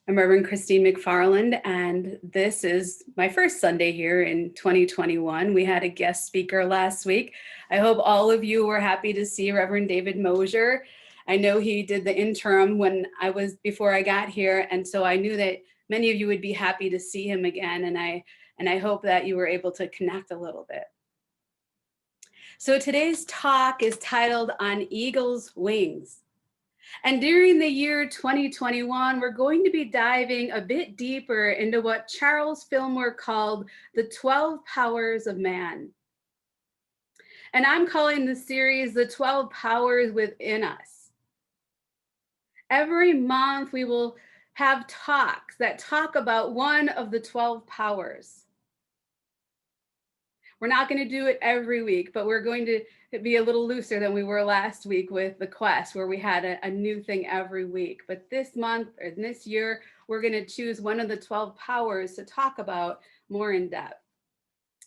I'm Reverend Christine McFarland, and this is my first Sunday here in 2021. We had a guest speaker last week. I hope all of you were happy to see Reverend David Mosier. I know he did the interim before I got here, and so I knew that many of you would be happy to see him again, and I hope that you were able to connect a little bit. So today's talk is titled On Eagle's Wings. And during the year 2021, we're going to be diving a bit deeper into what Charles Fillmore called the 12 powers of man. And I'm calling the series the 12 powers within us. Every month, we will have talks that talk about one of the 12 powers. We're not going to do it every week, but we're going to be a little looser than we were last week with the quest, where we had a new thing every week. But this month or this year, we're going to choose one of the 12 powers to talk about more in depth.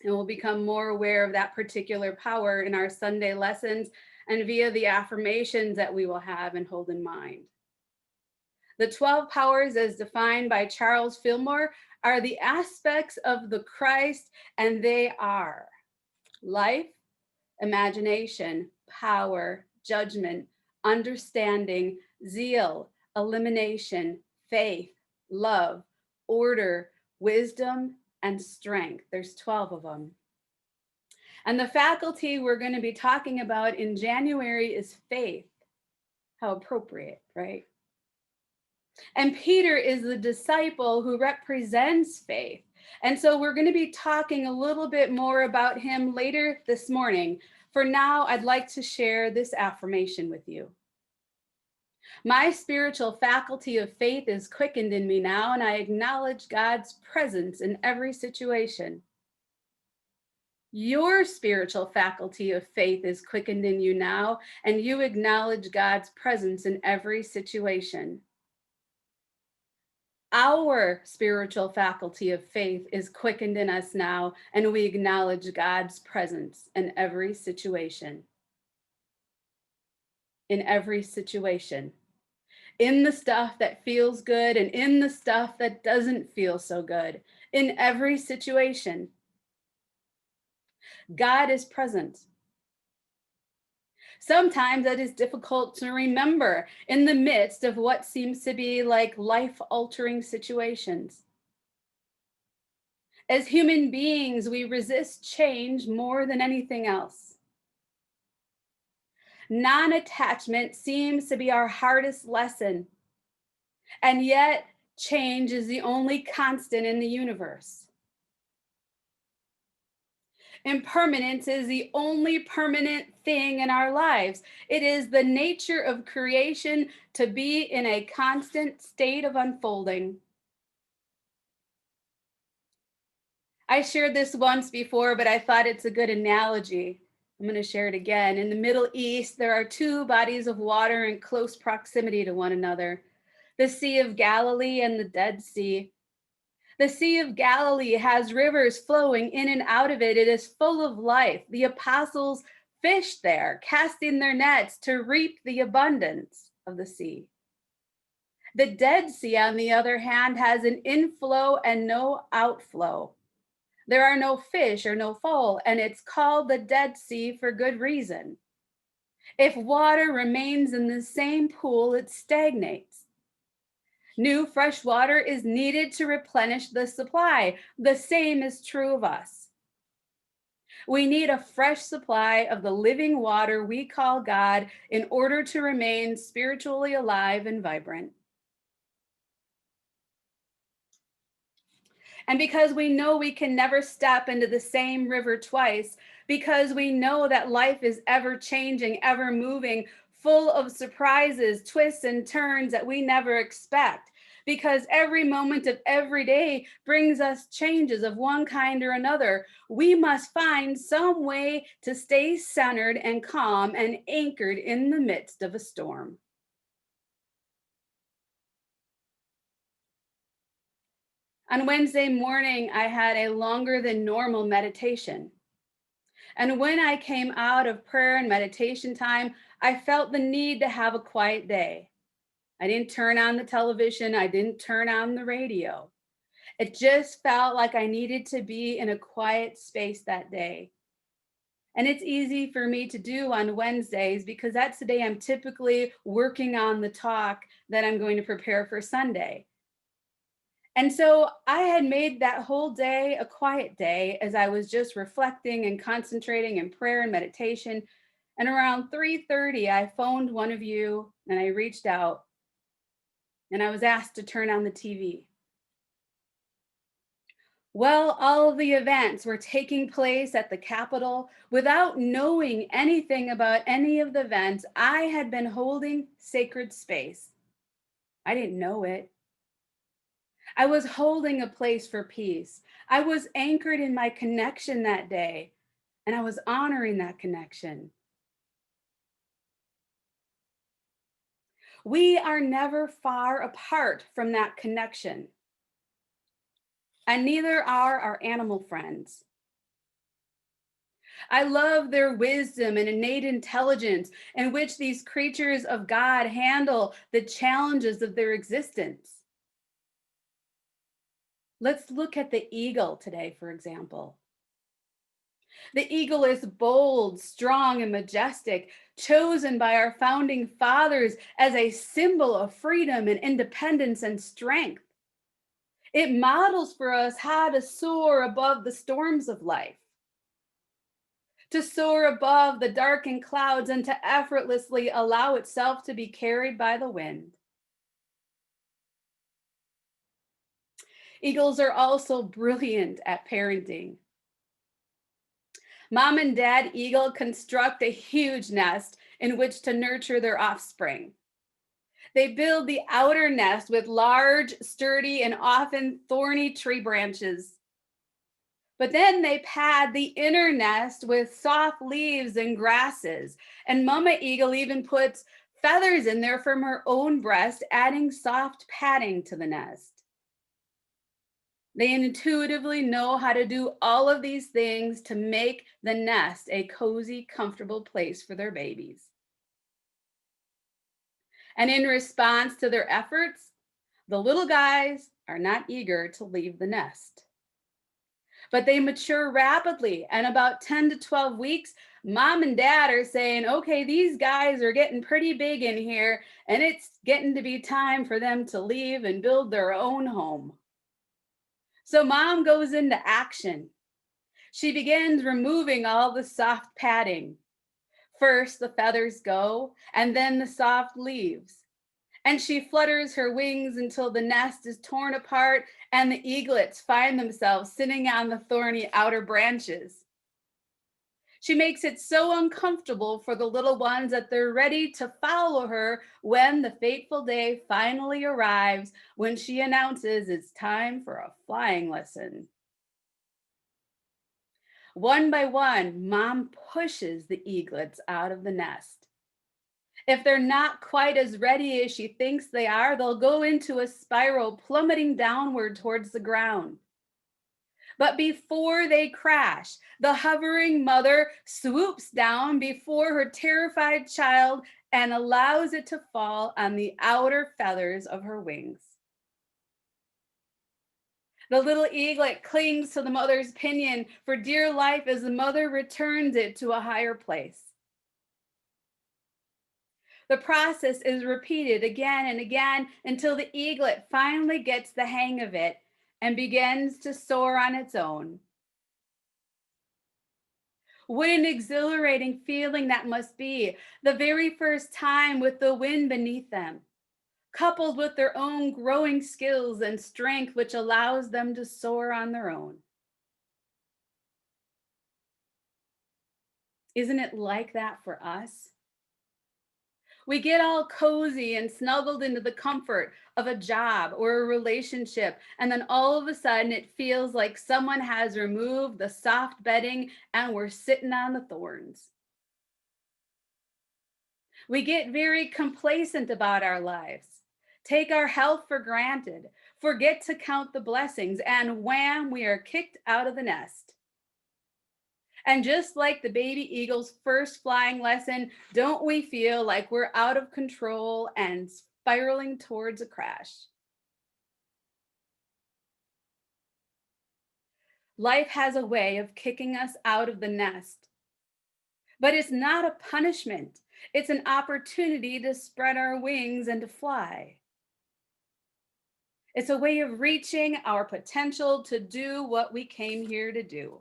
And we'll become more aware of that particular power in our Sunday lessons and via the affirmations that we will have and hold in mind. The 12 powers, as defined by Charles Fillmore, are the aspects of the Christ, and they are life, imagination, power, judgment, understanding, zeal, elimination, faith, love, order, wisdom, and strength. There's 12 of them. And the faculty we're going to be talking about in January is faith. How appropriate, right? And Peter is the disciple who represents faith. And so we're going to be talking a little bit more about him later this morning. For now, I'd like to share this affirmation with you. My spiritual faculty of faith is quickened in me now, and I acknowledge God's presence in every situation. Your spiritual faculty of faith is quickened in you now, and you acknowledge God's presence in every situation. Our spiritual faculty of faith is quickened in us now, and we acknowledge God's presence in every situation. In every situation. In the stuff that feels good and in the stuff that doesn't feel so good. In every situation. God is present. Sometimes that is difficult to remember in the midst of what seems to be like life-altering situations. As human beings, we resist change more than anything else. Non-attachment seems to be our hardest lesson, and yet change is the only constant in the universe. Impermanence is the only permanent thing in our lives. It is the nature of creation to be in a constant state of unfolding. I shared this once before, but I thought it's a good analogy. I'm going to share it again. In the Middle East, there are two bodies of water in close proximity to one another, the Sea of Galilee and the Dead Sea. The Sea of Galilee has rivers flowing in and out of it. It is full of life. The apostles fished there, casting their nets to reap the abundance of the sea. The Dead Sea, on the other hand, has an inflow and no outflow. There are no fish or no fowl, and it's called the Dead Sea for good reason. If water remains in the same pool, it stagnates. New fresh water is needed to replenish the supply. The same is true of us. We need a fresh supply of the living water we call God in order to remain spiritually alive and vibrant. And because we know we can never step into the same river twice, because we know that life is ever changing, ever moving, full of surprises, twists, and turns that we never expect, because every moment of every day brings us changes of one kind or another, we must find some way to stay centered and calm and anchored in the midst of a storm. On Wednesday morning, I had a longer than normal meditation. And when I came out of prayer and meditation time, I felt the need to have a quiet day. I didn't turn on the television. I didn't turn on the radio. It just felt like I needed to be in a quiet space that day. And it's easy for me to do on Wednesdays because that's the day I'm typically working on the talk that I'm going to prepare for Sunday. And so I had made that whole day a quiet day as I was just reflecting and concentrating in prayer and meditation. And around 3:30, I phoned one of you and I reached out and I was asked to turn on the TV. Well, all of the events were taking place at the Capitol. Without knowing anything about any of the events, I had been holding sacred space. I didn't know it. I was holding a place for peace. I was anchored in my connection that day, and I was honoring that connection. We are never far apart from that connection, and neither are our animal friends. I love their wisdom and innate intelligence in which these creatures of God handle the challenges of their existence. Let's look at the eagle today, for example. The eagle is bold, strong, and majestic, chosen by our founding fathers as a symbol of freedom and independence and strength. It models for us how to soar above the storms of life, to soar above the darkened clouds, and to effortlessly allow itself to be carried by the wind. Eagles are also brilliant at parenting. Mom and dad eagle construct a huge nest in which to nurture their offspring. They build the outer nest with large, sturdy, and often thorny tree branches. But then they pad the inner nest with soft leaves and grasses. And Mama Eagle even puts feathers in there from her own breast, adding soft padding to the nest. They intuitively know how to do all of these things to make the nest a cozy, comfortable place for their babies. And in response to their efforts, the little guys are not eager to leave the nest. But they mature rapidly. And about 10 to 12 weeks, mom and dad are saying, okay, these guys are getting pretty big in here, and it's getting to be time for them to leave and build their own home. So mom goes into action. She begins removing all the soft padding. First, the feathers go, and then the soft leaves. And she flutters her wings until the nest is torn apart and the eaglets find themselves sitting on the thorny outer branches. She makes it so uncomfortable for the little ones that they're ready to follow her when the fateful day finally arrives, when she announces it's time for a flying lesson. One by one, mom pushes the eaglets out of the nest. If they're not quite as ready as she thinks they are, they'll go into a spiral, plummeting downward towards the ground. But before they crash, the hovering mother swoops down before her terrified child and allows it to fall on the outer feathers of her wings. The little eaglet clings to the mother's pinion for dear life as the mother returns it to a higher place. The process is repeated again and again until the eaglet finally gets the hang of it and begins to soar on its own. What an exhilarating feeling that must be, the very first time with the wind beneath them, coupled with their own growing skills and strength, which allows them to soar on their own. Isn't it like that for us? We get all cozy and snuggled into the comfort of a job or a relationship, and then all of a sudden it feels like someone has removed the soft bedding and we're sitting on the thorns. We get very complacent about our lives, take our health for granted, forget to count the blessings, and wham, we are kicked out of the nest. And just like the baby eagle's first flying lesson, don't we feel like we're out of control and spiraling towards a crash. Life has a way of kicking us out of the nest, but it's not a punishment. It's an opportunity to spread our wings and to fly. It's a way of reaching our potential to do what we came here to do.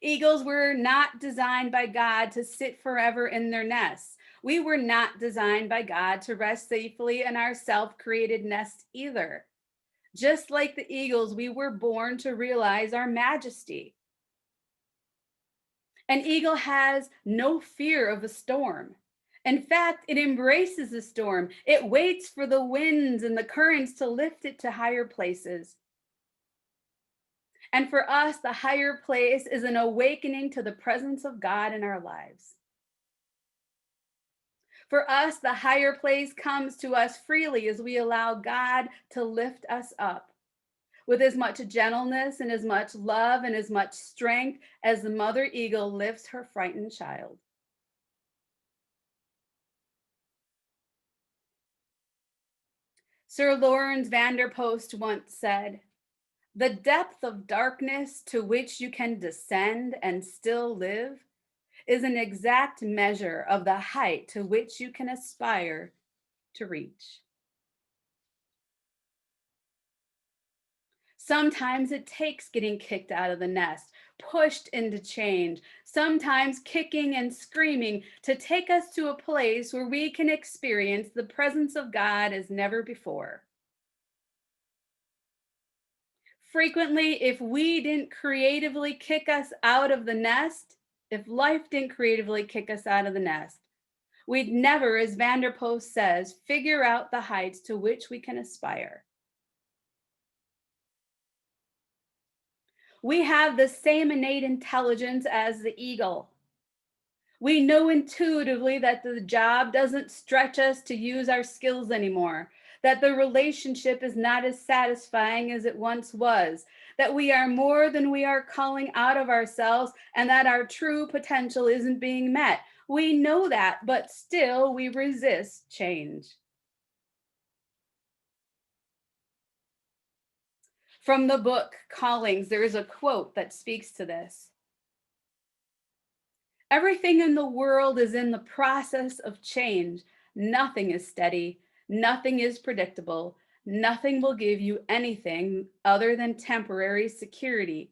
Eagles were not designed by God to sit forever in their nests. We were not designed by God to rest safely in our self created nest either. Just like the eagles, we were born to realize our majesty. An eagle has no fear of a storm. In fact, it embraces the storm. It waits for the winds and the currents to lift it to higher places. And for us, the higher place is an awakening to the presence of God in our lives. For us, the higher place comes to us freely as we allow God to lift us up with as much gentleness and as much love and as much strength as the mother eagle lifts her frightened child. Sir Lawrence Vanderpost once said, "The depth of darkness to which you can descend and still live is an exact measure of the height to which you can aspire to reach." Sometimes it takes getting kicked out of the nest, pushed into change, sometimes kicking and screaming to take us to a place where we can experience the presence of God as never before. Frequently, if we didn't creatively kick us out of the nest, if life didn't creatively kick us out of the nest, we'd never, as Vanderpost says, figure out the heights to which we can aspire. We have the same innate intelligence as the eagle. We know intuitively that the job doesn't stretch us to use our skills anymore, that the relationship is not as satisfying as it once was, that we are more than we are calling out of ourselves, and that our true potential isn't being met. We know that, but still we resist change. From the book Callings, there is a quote that speaks to this. Everything in the world is in the process of change. Nothing is steady. Nothing is predictable. Nothing will give you anything other than temporary security.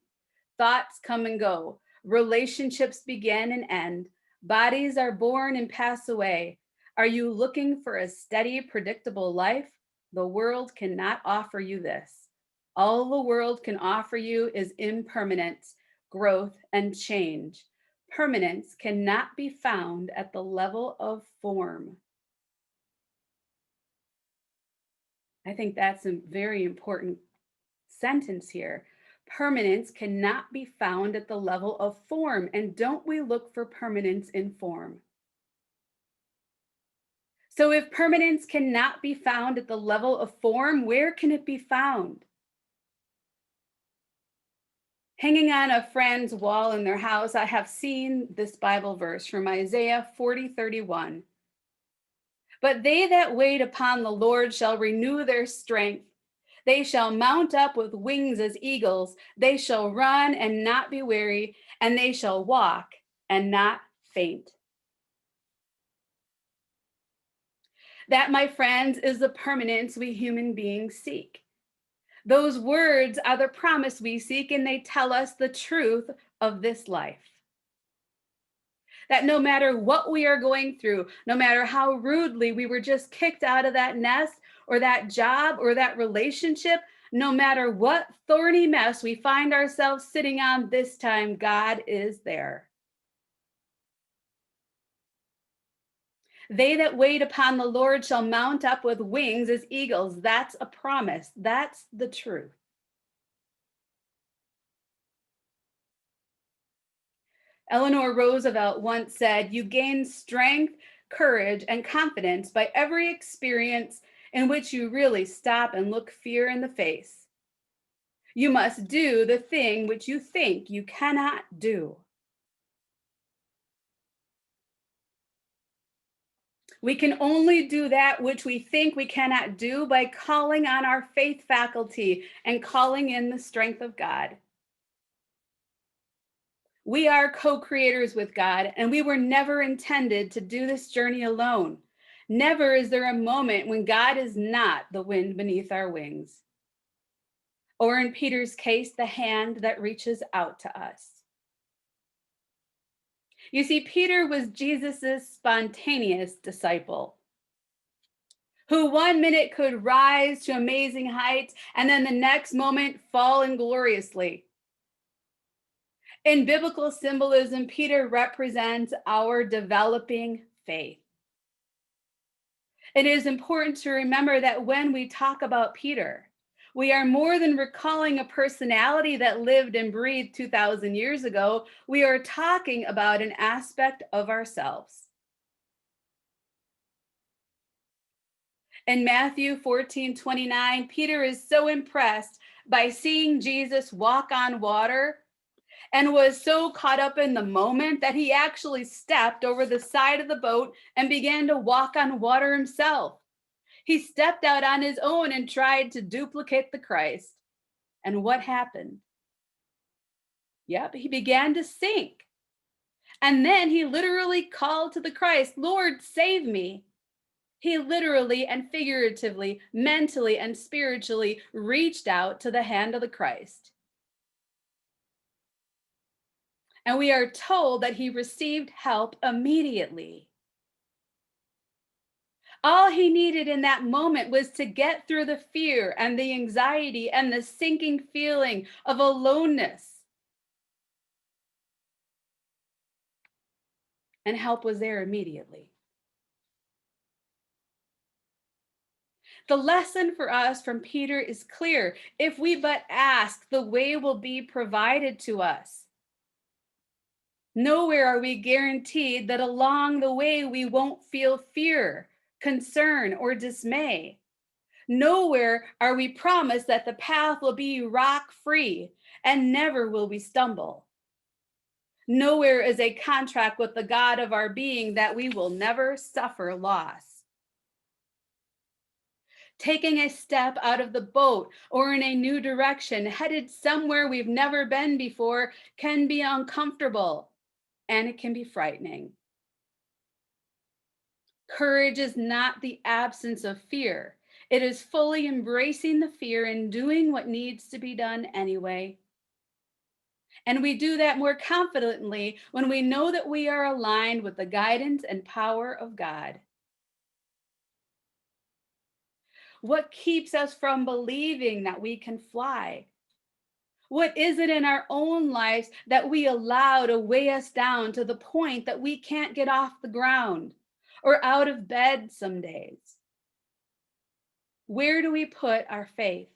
Thoughts come and go. Relationships begin and end. Bodies are born and pass away. Are you looking for a steady, predictable life? The world cannot offer you this. All the world can offer you is impermanence, growth, and change. Permanence cannot be found at the level of form. I think that's a very important sentence here. Permanence cannot be found at the level of form. And don't we look for permanence in form? So, if permanence cannot be found at the level of form, where can it be found? Hanging on a friend's wall in their house, I have seen this Bible verse from Isaiah 40:31. But they that wait upon the Lord shall renew their strength. They shall mount up with wings as eagles. They shall run and not be weary, and they shall walk and not faint. That, my friends, is the permanence we human beings seek. Those words are the promise we seek, and they tell us the truth of this life. That no matter what we are going through, no matter how rudely we were just kicked out of that nest or that job or that relationship, no matter what thorny mess we find ourselves sitting on this time, God is there. They that wait upon the Lord shall mount up with wings as eagles. That's a promise. That's the truth. Eleanor Roosevelt once said, "You gain strength, courage, and confidence by every experience in which you really stop and look fear in the face. You must do the thing which you think you cannot do." We can only do that which we think we cannot do by calling on our faith faculty and calling in the strength of God. We are co-creators with God, and we were never intended to do this journey alone. Never is there a moment when God is not the wind beneath our wings, or in Peter's case, the hand that reaches out to us. You see, Peter was Jesus's spontaneous disciple, who one minute could rise to amazing heights and then the next moment fall ingloriously. In biblical symbolism, Peter represents our developing faith. It is important to remember that when we talk about Peter, we are more than recalling a personality that lived and breathed 2,000 years ago. We are talking about an aspect of ourselves. In Matthew 14:29, Peter is so impressed by seeing Jesus walk on water and was so caught up in the moment that he actually stepped over the side of the boat and began to walk on water himself. He stepped out on his own and tried to duplicate the Christ. And what happened? Yep, he began to sink. And then he literally called to the Christ, "Lord, save me." He literally and figuratively, mentally and spiritually reached out to the hand of the Christ. And we are told that he received help immediately. All he needed in that moment was to get through the fear and the anxiety and the sinking feeling of aloneness. And help was there immediately. The lesson for us from Peter is clear. If we but ask, the way will be provided to us. Nowhere are we guaranteed that along the way we won't feel fear, concern, or dismay. Nowhere are we promised that the path will be rock free and never will we stumble. Nowhere is a contract with the God of our being that we will never suffer loss. Taking a step out of the boat or in a new direction, headed somewhere we've never been before, can be uncomfortable and it can be frightening. Courage is not the absence of fear. It is fully embracing the fear and doing what needs to be done anyway. And we do that more confidently when we know that we are aligned with the guidance and power of God. What keeps us from believing that we can fly? What is it in our own lives that we allow to weigh us down to the point that we can't get off the ground or out of bed some days? Where do we put our faith?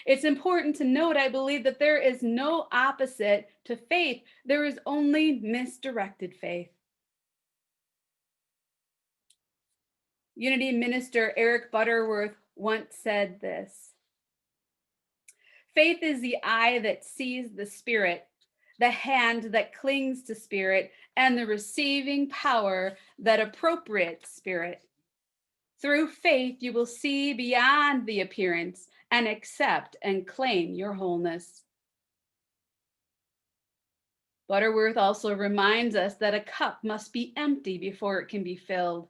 It's important to note, I believe, that there is no opposite to faith. There is only misdirected faith. Unity minister Eric Butterworth once said this: faith is the eye that sees the Spirit, the hand that clings to Spirit, and the receiving power that appropriates Spirit. Through faith, you will see beyond the appearance and accept and claim your wholeness. Butterworth also reminds us that a cup must be empty before it can be filled.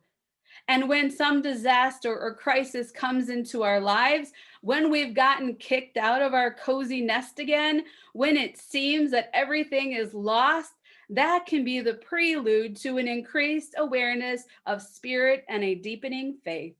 And when some disaster or crisis comes into our lives, when we've gotten kicked out of our cozy nest again, when it seems that everything is lost, that can be the prelude to an increased awareness of Spirit and a deepening faith.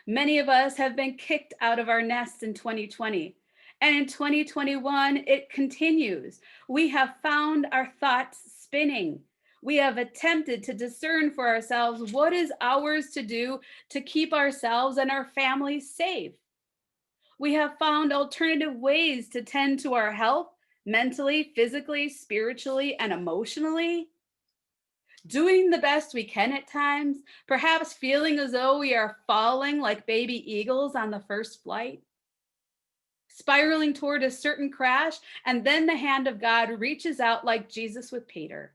Many of us have been kicked out of our nests in 2020. And in 2021, it continues. We have found our thoughts spinning. We have attempted to discern for ourselves what is ours to do to keep ourselves and our families safe. We have found alternative ways to tend to our health, mentally, physically, spiritually, and emotionally. Doing the best we can at times, perhaps feeling as though we are falling like baby eagles on the first flight. spiraling toward a certain crash, and then the hand of God reaches out like Jesus with Peter.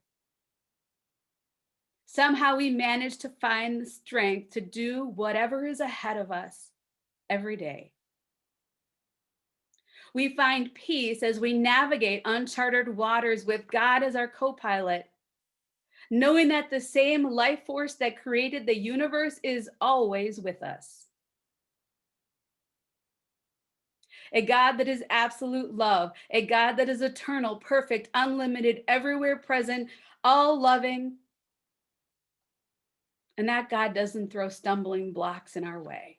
Somehow we manage to find the strength to do whatever is ahead of us every day. We find peace as we navigate uncharted waters with God as our co pilot, knowing that the same life force that created the universe is always with us. A God that is absolute love, a God that is eternal, perfect, unlimited, everywhere present, all loving. And that God doesn't throw stumbling blocks in our way.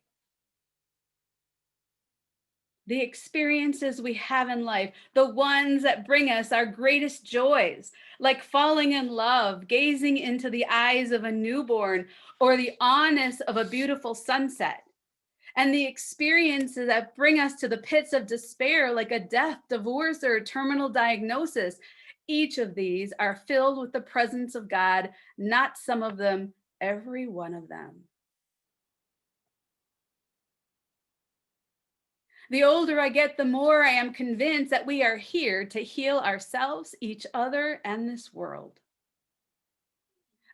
The experiences we have in life, the ones that bring us our greatest joys, like falling in love, gazing into the eyes of a newborn, or the awness of a beautiful sunset, and the experiences that bring us to the pits of despair, like a death, divorce, or a terminal diagnosis. Each of these are filled with the presence of God, not some of them, every one of them. The older I get, the more I am convinced that we are here to heal ourselves, each other, and this world.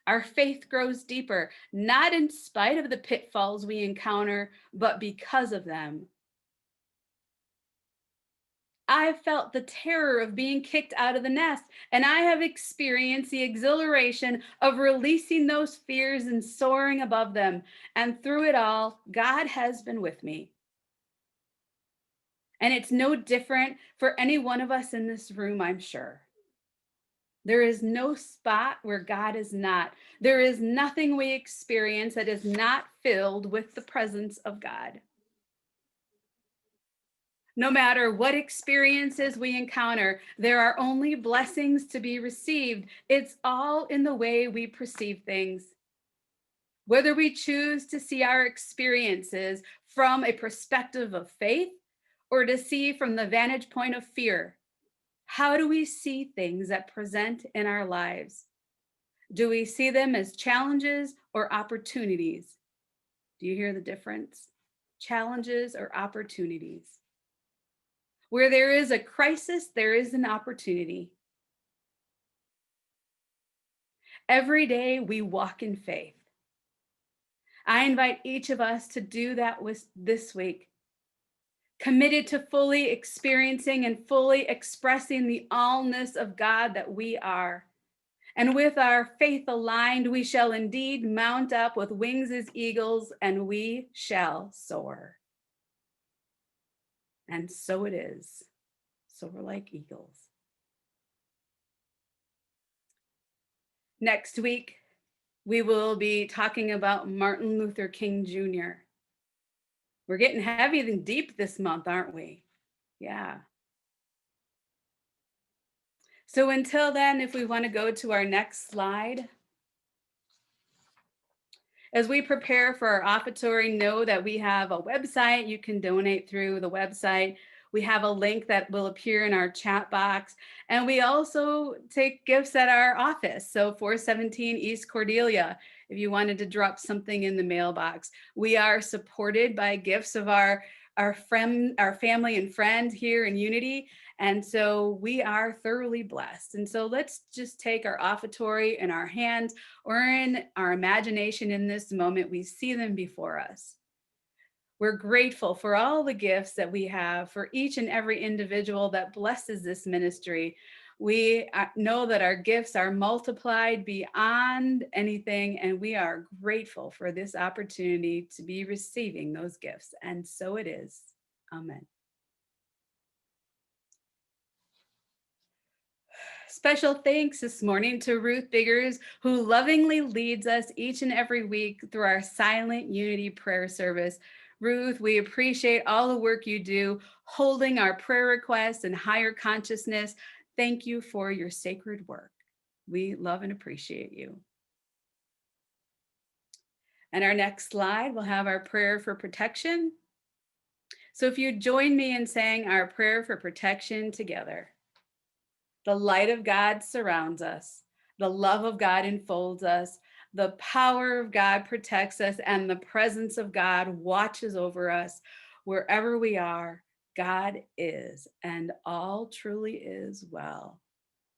Our faith grows deeper, not in spite of the pitfalls we encounter, but because of them. I've felt the terror of being kicked out of the nest, and I have experienced the exhilaration of releasing those fears and soaring above them. And through it all, God has been with me. And it's no different for any one of us in this room, I'm sure. There is no spot where God is not. There is nothing we experience that is not filled with the presence of God. No matter what experiences we encounter, there are only blessings to be received. It's all in the way we perceive things. Whether we choose to see our experiences from a perspective of faith or to see from the vantage point of fear, how do we see things that present in our lives? Do we see them as challenges or opportunities? Do you hear the difference? Challenges or opportunities. Where there is a crisis, there is an opportunity. Every day we walk in faith. I invite each of us to do that this week, committed to fully experiencing and fully expressing the allness of God that we are. And with our faith aligned, we shall indeed mount up with wings as eagles, and we shall soar. And so it is. Soar like eagles. Next week, we will be talking about Martin Luther King Jr. We're getting heavy and deep this month, aren't we? Yeah. So until then, if we want to go to our next slide. As we prepare for our offertory, know that we have a website. You can donate through the website. We have a link that will appear in our chat box. And we also take gifts at our office. So 417 East Cordelia, if you wanted to drop something in the mailbox. We are supported by gifts of our family and friends here in Unity. And so we are thoroughly blessed. And so let's just take our offertory in our hands or in our imagination in this moment. We see them before us. We're grateful for all the gifts that we have, for each and every individual that blesses this ministry. We know that our gifts are multiplied beyond anything, and we are grateful for this opportunity to be receiving those gifts. And so it is. Amen. Special thanks this morning to Ruth Biggers, who lovingly leads us each and every week through our silent unity prayer service. Ruth, we appreciate all the work you do, holding our prayer requests and higher consciousness. Thank you for your sacred work. We love and appreciate you. And our next slide will have our prayer for protection. So if you join me in saying our prayer for protection together. The light of God surrounds us. The love of God enfolds us. The power of God protects us, and the presence of God watches over us wherever we are. God is, and all truly is well.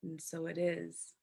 And so it is.